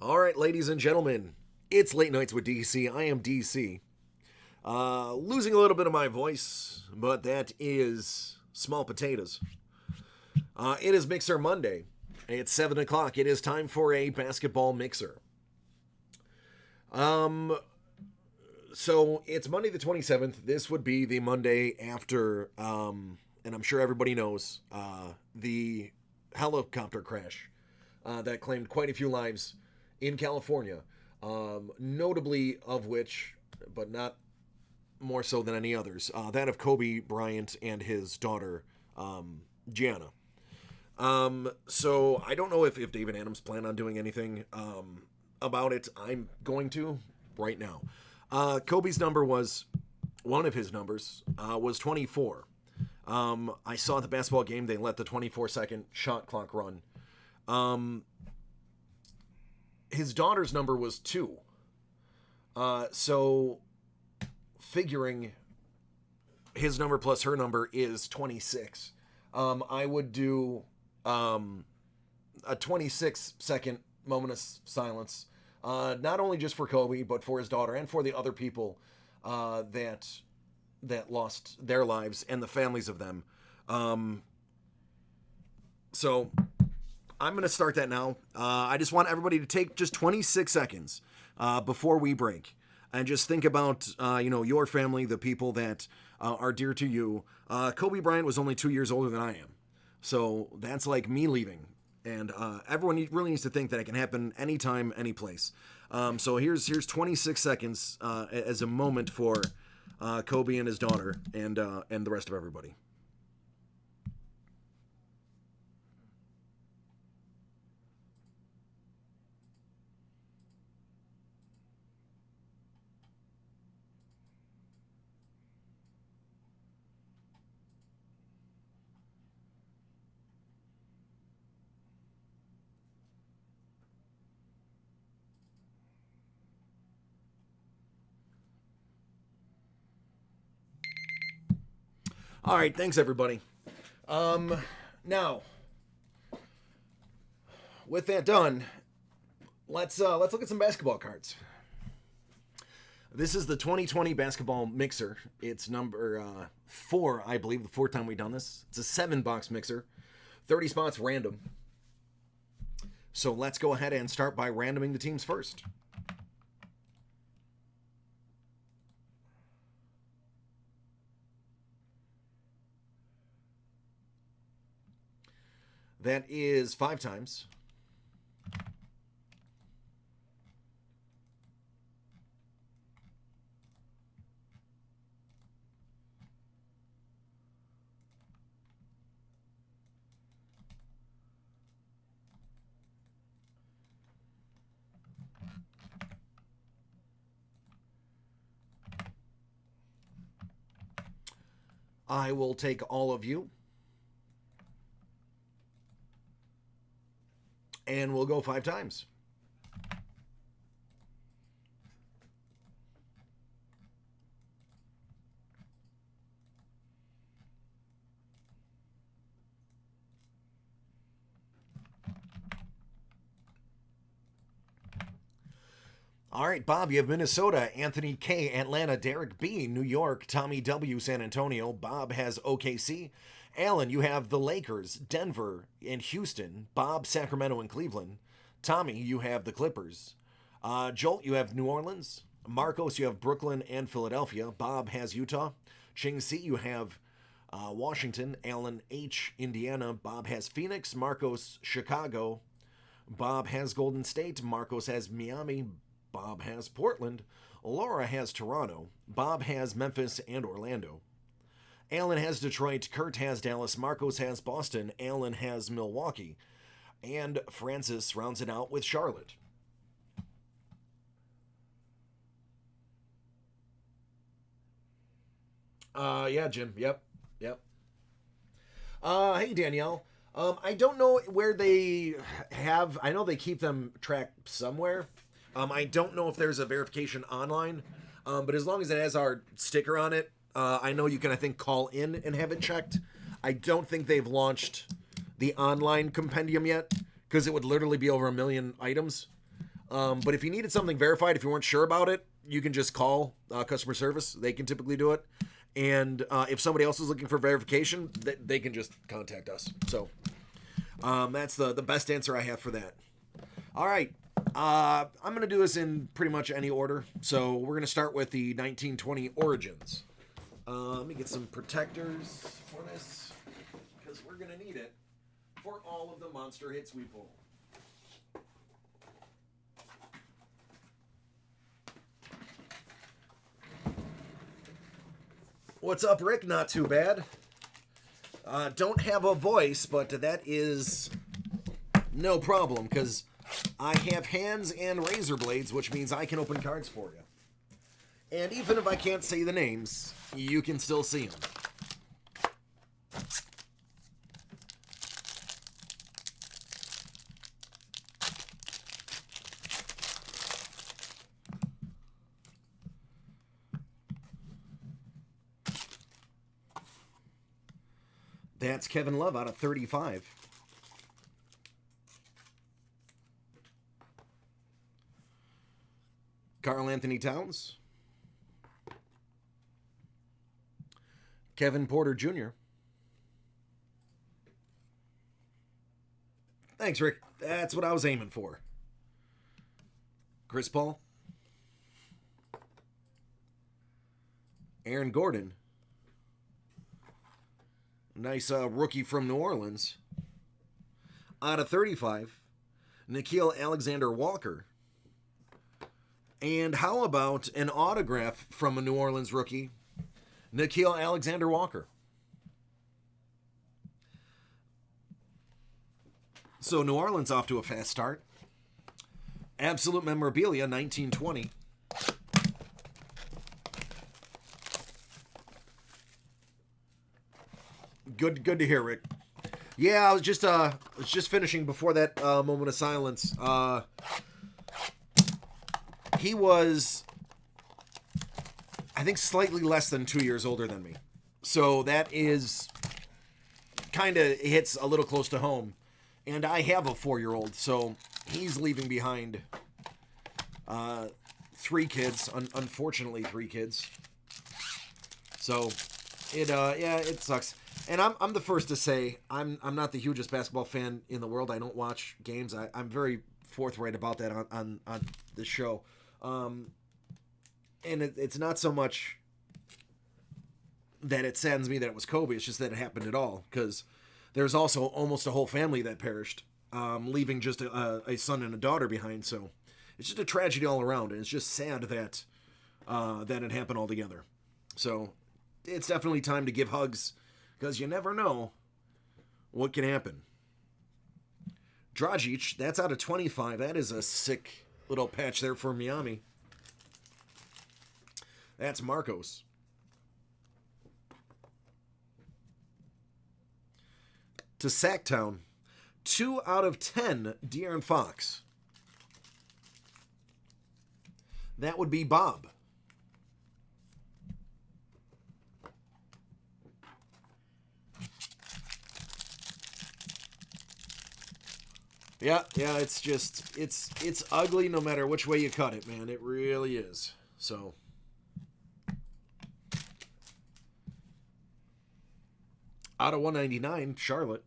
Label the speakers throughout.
Speaker 1: All right, ladies and gentlemen, it's Late Nights with DC. I am DC. Losing a little bit of my voice, but that is small potatoes. It is Mixer Monday. It's 7 o'clock. It is time for a basketball mixer. So it's Monday the 27th. This would be the Monday after, and I'm sure everybody knows, the helicopter crash that claimed quite a few lives in California, notably of which, but not more so than any others, that of Kobe Bryant and his daughter, Gianna. So I don't know if David Adams plan on doing anything about it. I'm going to right now. Kobe's number was, one of his numbers, was 24. I saw the basketball game. They let the 24-second shot clock run. His daughter's number was 2. So figuring his number plus her number is 26. I would do a 26-second moment of silence, not only just for Kobe, but for his daughter and for the other people that lost their lives and the families of them. So I'm going to start that now. I just want everybody to take just 26 seconds before we break and just think about, your family, the people that are dear to you. Kobe Bryant was only 2 years older than I am. So that's like me leaving. And everyone really needs to think that it can happen anytime, any place. So here's 26 seconds as a moment for Kobe and his daughter and the rest of everybody. All right, thanks everybody. Now, with that done, let's look at some basketball cards. This is the 2020 basketball mixer. It's number 4, I believe, the 4th time we've done this. It's a 7-box mixer, 30 spots random. So let's go ahead and start by randoming the teams first. That is 5 times. I will take all of you. And we'll go 5 times. All right, Bob, you have Minnesota, Anthony K, Atlanta, Derek B, New York, Tommy W, San Antonio. Bob has OKC. Alan, you have the Lakers, Denver, and Houston. Bob, Sacramento, and Cleveland. Tommy, you have the Clippers. Jolt, you have New Orleans. Marcos, you have Brooklyn and Philadelphia. Bob has Utah. Ching C, you have Washington. Alan H, Indiana. Bob has Phoenix. Marcos, Chicago. Bob has Golden State. Marcos has Miami. Bob has Portland. Laura has Toronto. Bob has Memphis and Orlando. Alan has Detroit. Kurt has Dallas. Marcos has Boston. Alan has Milwaukee. And Francis rounds it out with Charlotte. Yeah, Jim. Yep. Hey, Danielle. I don't know where they have. I know they keep them tracked somewhere. I don't know if there's a verification online, but as long as it has our sticker on it, I know you can, I think, call in and have it checked. I don't think they've launched the online compendium yet, because it would literally be over 1 million items. But if you needed something verified, if you weren't sure about it, you can just call customer service. They can typically do it. And if somebody else is looking for verification, they can just contact us. So that's the best answer I have for that. All right. I'm going to do this in pretty much any order. So we're going to start with the 1920 Origins. Let me get some protectors for this, because we're going to need it for all of the monster hits we pull. What's up, Rick? Not too bad. Don't have a voice, but that is no problem, because I have hands and razor blades, which means I can open cards for you. And even if I can't say the names, you can still see them. That's Kevin Love out of 35. Karl Anthony Towns. Kevin Porter Jr. Thanks, Rick. That's what I was aiming for. Chris Paul. Aaron Gordon. Nice rookie from New Orleans. Out of 35, Nickeil Alexander-Walker. And how about an autograph from a New Orleans rookie, Nickeil Alexander-Walker? So New Orleans off to a fast start. Absolute memorabilia, 1920. Good to hear, Rick. Yeah, I was just finishing before that moment of silence. He was, I think, slightly less than 2 years older than me. So that is kind of hits a little close to home. And I have a 4-year-old, so he's leaving behind 3 kids, unfortunately 3 kids. So it sucks. And I'm the first to say I'm not the hugest basketball fan in the world. I don't watch games. I'm very forthright about that on the show. And it's not so much that it saddens me that it was Kobe. It's just that it happened at all, because there's also almost a whole family that perished, leaving just a son and a daughter behind. So it's just a tragedy all around, and it's just sad that it happened all together. So it's definitely time to give hugs, because you never know what can happen. Dragic, that's out of 25. That is a sick little patch there for Miami. That's Marcos. To Sacktown, 2 out of 10, De'Aaron Fox. That would be Bob. Yeah, it's ugly no matter which way you cut it, man. It really is. So out of 199, Charlotte.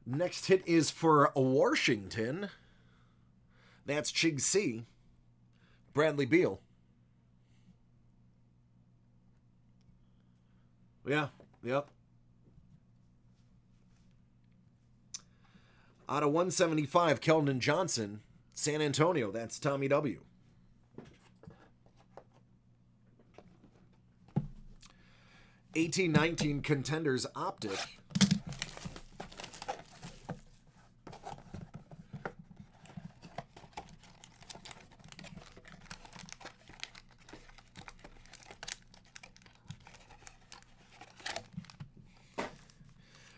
Speaker 1: Next hit is for Washington. That's Chig C. Bradley Beal. Yeah, yep. Out of 175, Keldon Johnson, San Antonio. That's Tommy W. (1819) Contenders Optic.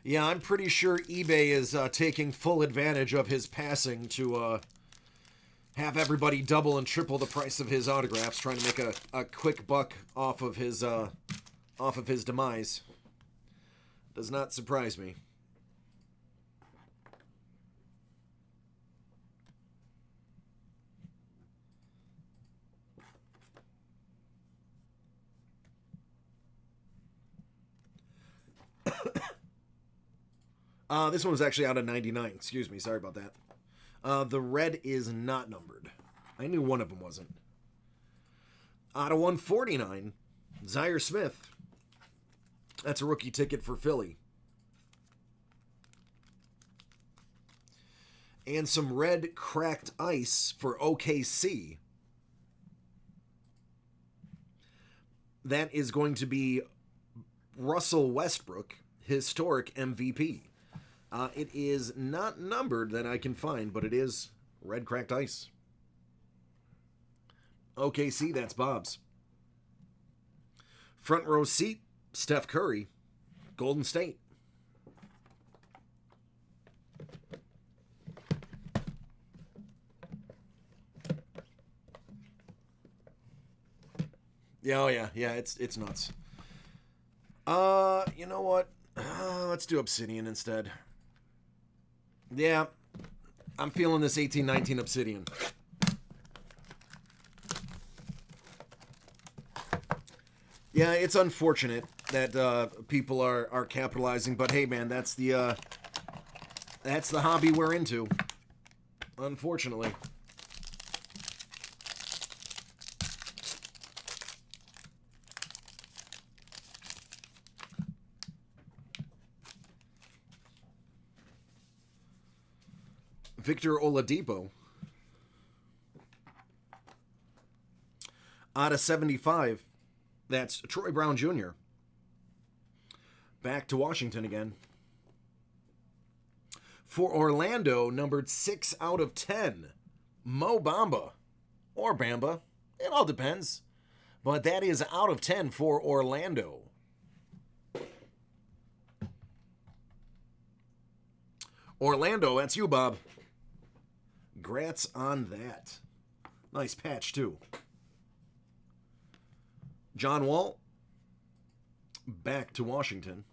Speaker 1: Yeah, I'm pretty sure eBay is taking full advantage of his passing to have everybody double and triple the price of his autographs, trying to make a quick buck off of his demise. Does not surprise me. This one was actually out of 99. Excuse me. Sorry about that. The red is not numbered. I knew one of them wasn't. Out of 149, Zaire Smith. That's a rookie ticket for Philly. And some red cracked ice for OKC. That is going to be Russell Westbrook, historic MVP. It is not numbered that I can find, but it is red cracked ice. OKC, that's Bob's. Front row seat, Steph Curry, Golden State. Yeah, oh yeah, it's nuts. You know what? Let's do Obsidian instead. Yeah, I'm feeling this 1819 Obsidian. Yeah, it's unfortunate that people are capitalizing, but hey, man, that's the hobby we're into. Unfortunately. Victor Oladipo. Out of 75. That's Troy Brown Jr. Back to Washington again. For Orlando, numbered 6 out of 10. Mo Bamba. Or Bamba. It all depends. But that is out of 10 for Orlando. Orlando, that's you, Bob. Grats on that. Nice patch, too. John Wall, back to Washington.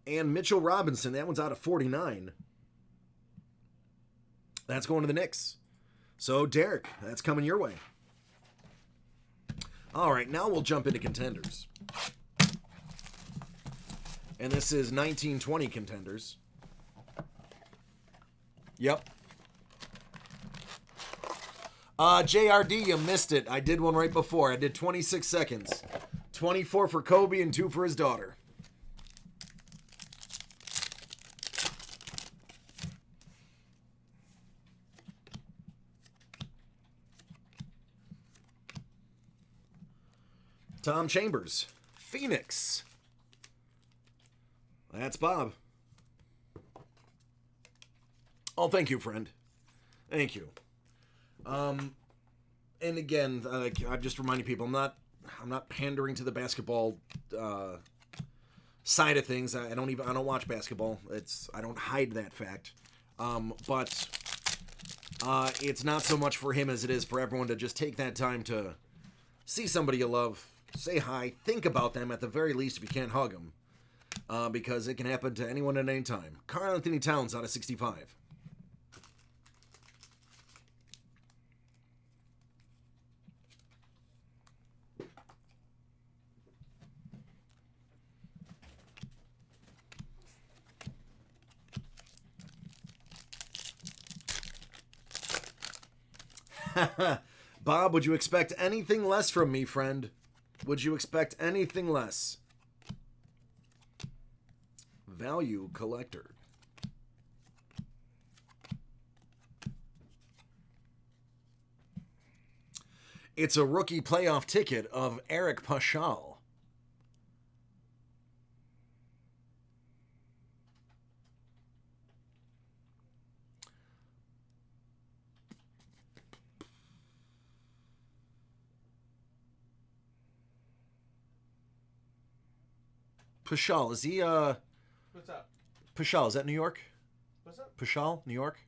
Speaker 1: And Mitchell Robinson, that one's out of 49. That's going to the Knicks. So, Derek, that's coming your way. All right, now we'll jump into contenders. And this is 1920 contenders. Yep. JRD, you missed it. I did one right before. I did 26 seconds. 24 for Kobe and 2 for his daughter. Tom Chambers, Phoenix. That's Bob. Oh, thank you, friend. Thank you. And again, I'm just reminding people, I'm not pandering to the basketball side of things. I don't watch basketball. I don't hide that fact. But it's not so much for him as it is for everyone to just take that time to see somebody you love, say hi, think about them at the very least if you can't hug them, because it can happen to anyone at any time. Karl Anthony Towns out of 65. Bob, would you expect anything less from me, friend? Would you expect anything less? Value collector. It's a rookie playoff ticket of Eric Paschal. Paschal, is he,
Speaker 2: What's up?
Speaker 1: Paschal, is that New York?
Speaker 2: What's up?
Speaker 1: Paschal, New York?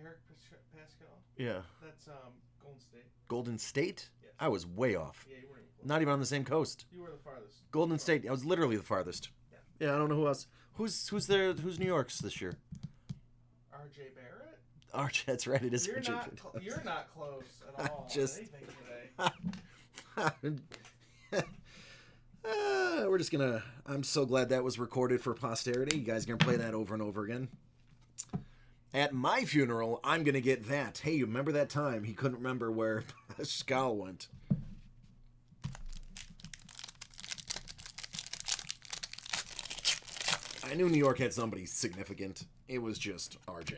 Speaker 2: Eric Pascal?
Speaker 1: Yeah.
Speaker 2: That's Golden State.
Speaker 1: Golden State?
Speaker 2: Yes.
Speaker 1: I was way off.
Speaker 2: Yeah, you weren't even
Speaker 1: Not even on the same coast.
Speaker 2: You were the farthest.
Speaker 1: Golden State. I was literally the farthest. Yeah, I don't know who else. Who's there? Who's New York's this year?
Speaker 2: R.J. Barrett.
Speaker 1: Arch. That's right. It is.
Speaker 2: You're
Speaker 1: RJ
Speaker 2: not.
Speaker 1: Barrett.
Speaker 2: You're not close at all.
Speaker 1: Just-
Speaker 2: On anything today.
Speaker 1: We're just gonna. I'm so glad that was recorded for posterity. You guys are gonna play that over and over again. At my funeral, I'm gonna get that. Hey, you remember that time he couldn't remember where Pascal went? I knew New York had somebody significant. It was just RJ.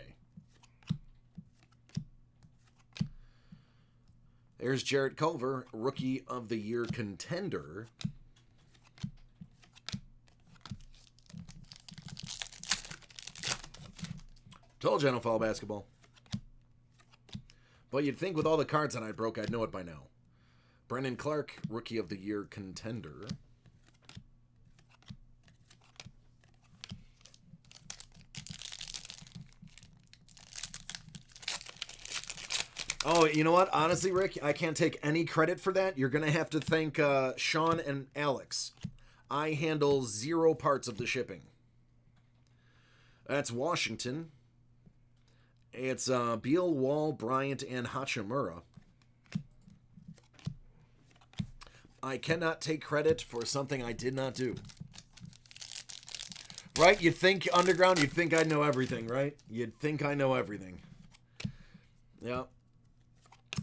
Speaker 1: There's Jarrett Culver, Rookie of the Year contender. Told you I don't follow basketball. But you'd think with all the cards that I broke, I'd know it by now. Brendan Clark, Rookie of the Year contender. Oh, you know what? Honestly, Rick, I can't take any credit for that. You're going to have to thank Sean and Alex. I handle 0 parts of the shipping. That's Washington. It's Beal, Wall, Bryant, and Hachimura. I cannot take credit for something I did not do. Right? You'd think, Underground, you'd think I know everything, right? You'd think I know everything. Yeah.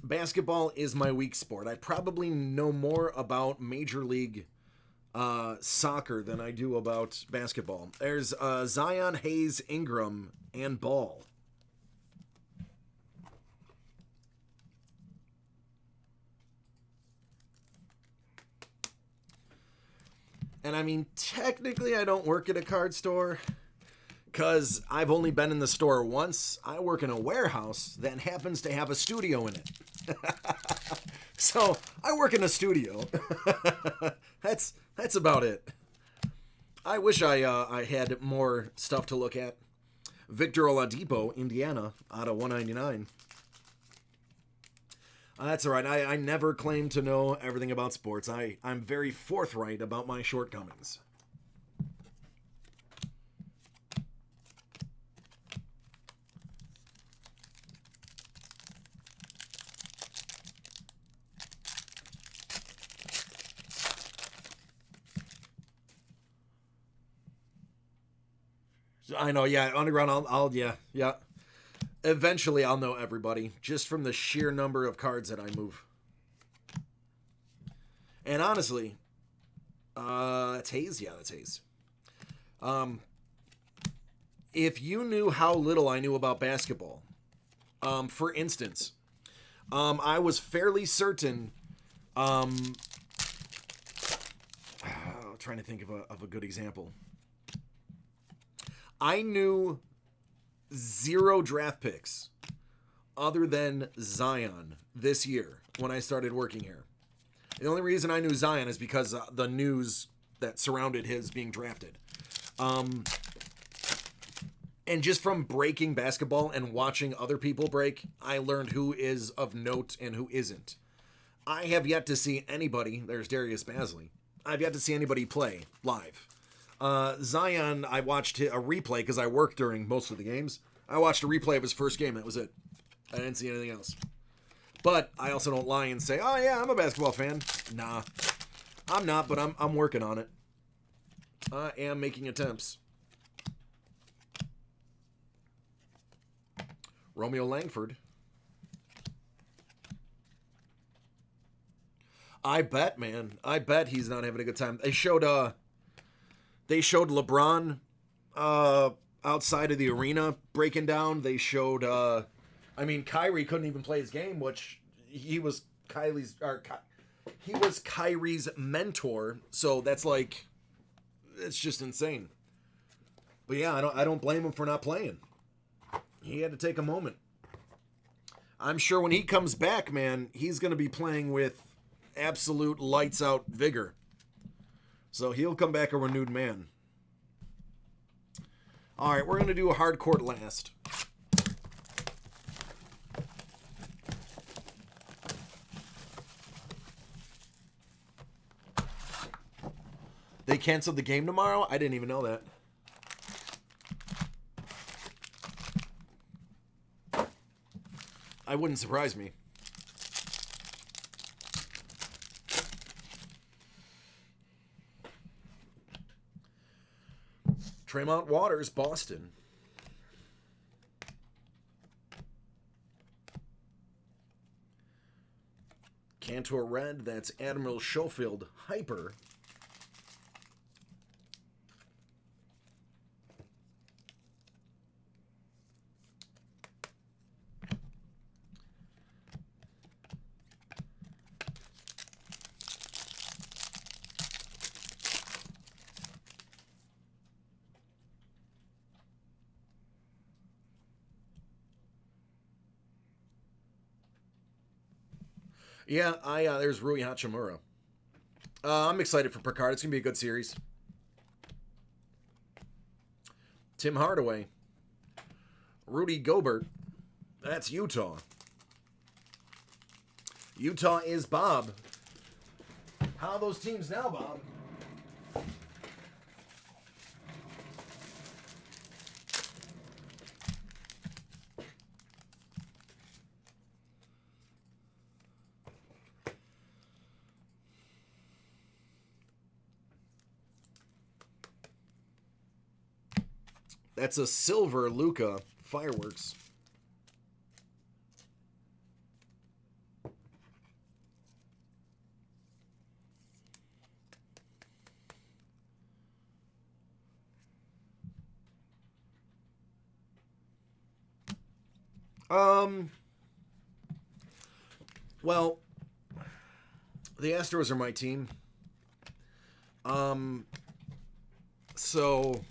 Speaker 1: Basketball is my weak sport. I probably know more about Major League soccer than I do about basketball. There's Zion, Hayes, Ingram, and Ball. And I mean, technically I don't work at a card store because I've only been in the store once. I work in a warehouse that happens to have a studio in it. So I work in a studio. That's about it. I wish I had more stuff to look at. Victor Oladipo, Indiana, out of 199. That's all right. I never claim to know everything about sports. I'm very forthright about my shortcomings. I know, yeah, Underground, yeah. Eventually, I'll know everybody, just from the sheer number of cards that I move. And honestly, that's Hayes? Yeah, that's Hayes. If you knew how little I knew about basketball, for instance, I was fairly certain, trying to think of a good example. I knew 0 draft picks other than Zion this year when I started working here. The only reason I knew Zion is because the news that surrounded his being drafted. And just from breaking basketball and watching other people break, I learned who is of note and who isn't. I have yet to see anybody, there's Darius Bazley, I've yet to see anybody play live. Zion, I watched a replay because I worked during most of the games. I watched a replay of his first game. That was it. I didn't see anything else. But I also don't lie and say, oh yeah, I'm a basketball fan. Nah, I'm not, but I'm working on it. I am making attempts. Romeo Langford. I bet, man. I bet he's not having a good time. They showed LeBron outside of the arena breaking down. They showed Kyrie couldn't even play his game, which he was Kyrie's mentor, so that's like, it's just insane. But yeah, I don't blame him for not playing. He had to take a moment. I'm sure when he comes back, man, he's going to be playing with absolute lights out vigor. So he'll come back a renewed man. All right, we're going to do a hard court last. They canceled the game tomorrow? I didn't even know that. I wouldn't surprise me. Tremont Waters, Boston. Cantor Red, that's Admiral Schofield, Hyper. Yeah, there's Rui Hachimura. I'm excited for Picard. It's going to be a good series. Tim Hardaway. Rudy Gobert. That's Utah. Utah is Bob. How are those teams now, Bob? That's a silver Luca fireworks. Well, the Astros are my team. So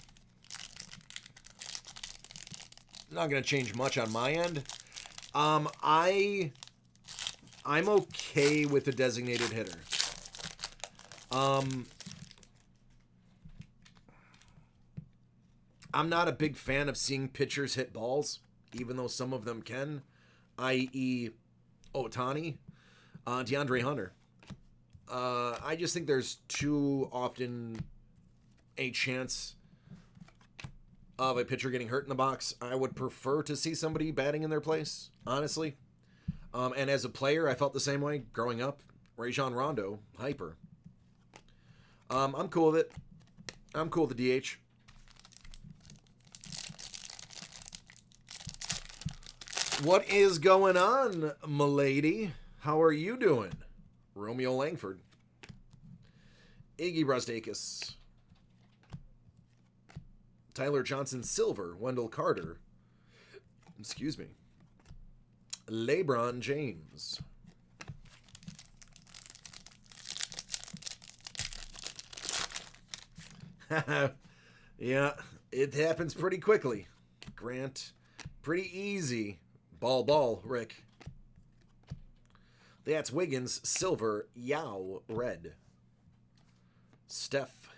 Speaker 1: not going to change much on my end. I'm okay with the designated hitter. I'm not a big fan of seeing pitchers hit balls, even though some of them can, i.e. Otani, DeAndre Hunter. I just think there's too often a chance of a pitcher getting hurt in the box. I would prefer to see somebody batting in their place, honestly. And as a player, I felt the same way growing up. Rajon Rondo, Hyper. I'm cool with it. I'm cool with the DH. What is going on, m'lady? How are you doing? Romeo Langford. Iggy Brastakis. Tyler Johnson Silver. Wendell Carter. Excuse me. LeBron James. Yeah, it happens pretty quickly. Grant, pretty easy. Ball, Rick. That's Wiggins, silver. Yao, red. Steph.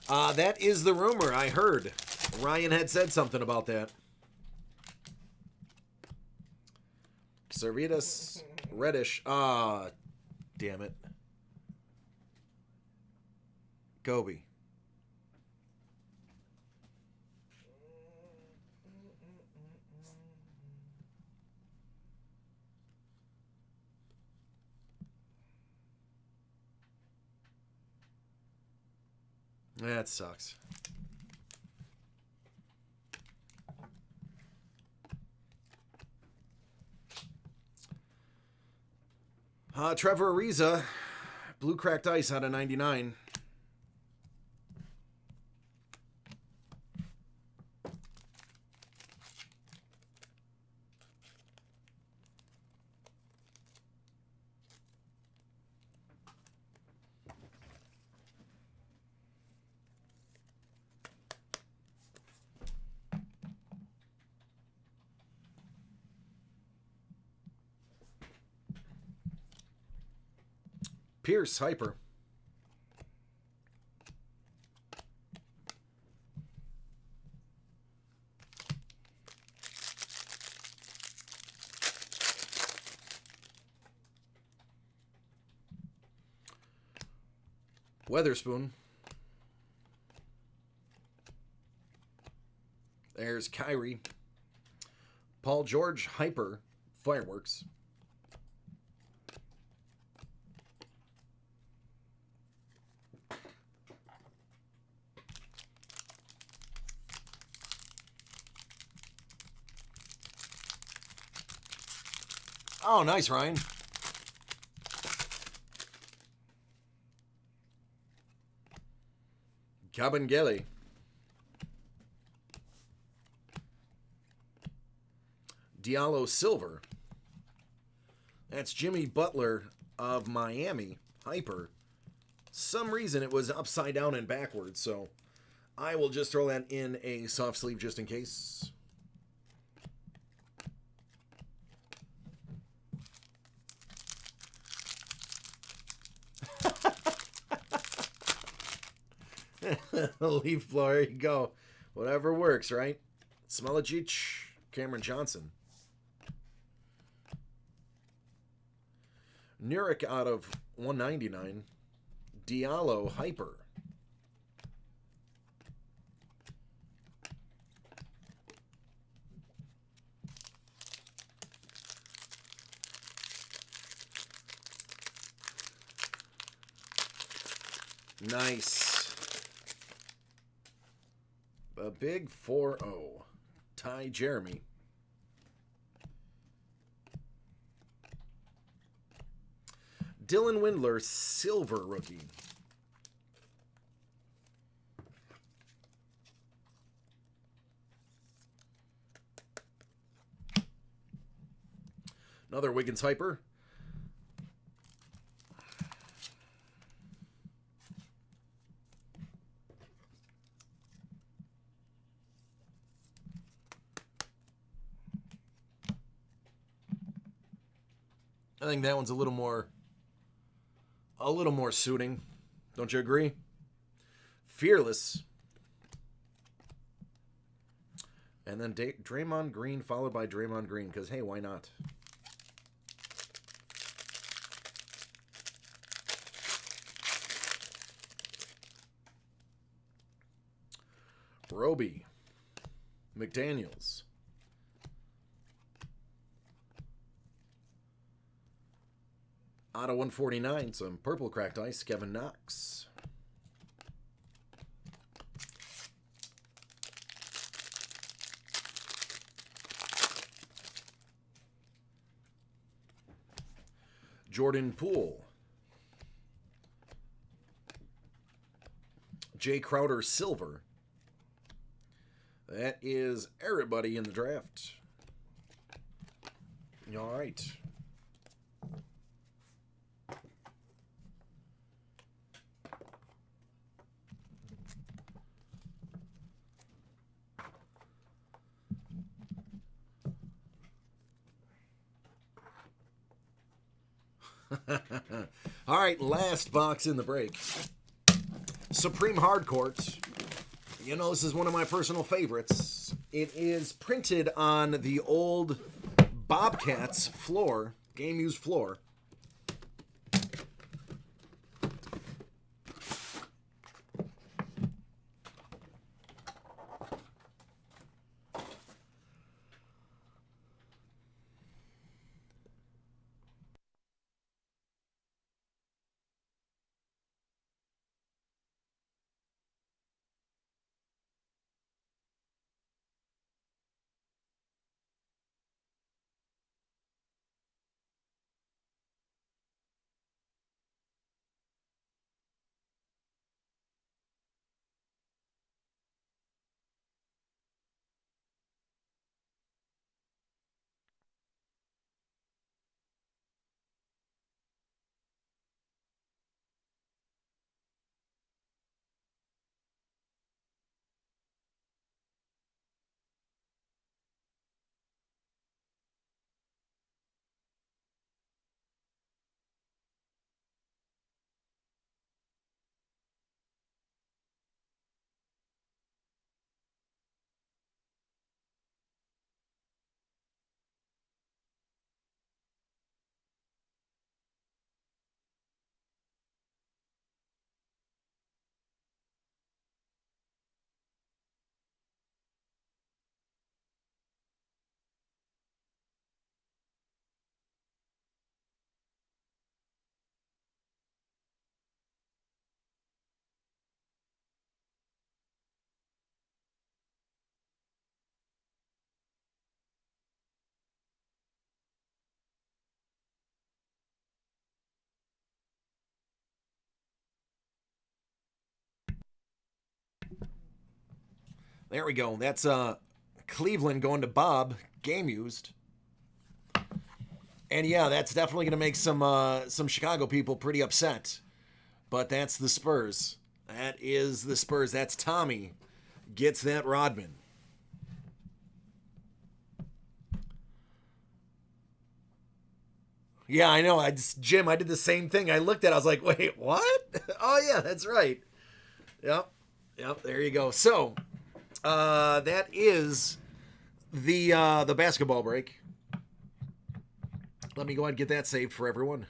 Speaker 1: That is the rumor. I heard. Ryan had said something about that. Servetus, reddish. Damn it. Gobi. That sucks. Trevor Ariza, blue cracked ice out of 99. Pierce, Hyper. Weatherspoon. There's Kyrie. Paul George, Hyper, Fireworks. Oh, nice, Ryan. Kabengele. Diallo Silver. That's Jimmy Butler of Miami. Hyper. Some reason it was upside down and backwards, so I will just throw that in a soft sleeve just in case. Leaf blower, there you go. Whatever works, right? Smelajic, Cameron Johnson. Nurek out of 199. Diallo, Hyper. Nice. A big 4-0. Ty Jeremy. Dylan Windler, silver rookie. Another Wiggins Hyper. I think that one's a little more suiting. Don't you agree? Fearless. And then Draymond Green followed by Draymond Green, because, hey, why not? Roby. McDaniels. Out of 149, some purple cracked ice, Kevin Knox. Jordan Poole. Jay Crowder, silver. That is everybody in the draft. All right. All right, last box in the break. Supreme Hardcourt. You know, this is one of my personal favorites. It is printed on the old Bobcats floor, game-used floor. There we go. That's Cleveland going to Bob. Game used. And yeah, that's definitely going to make some Chicago people pretty upset. But that's the Spurs. That is the Spurs. That's Tommy. Gets that Rodman. Yeah, I know. Jim, I did the same thing. I looked at it, I was like, wait, what? Oh yeah, that's right. Yep. Yep, there you go. So that is the basketball break. Let me go ahead and get that saved for everyone.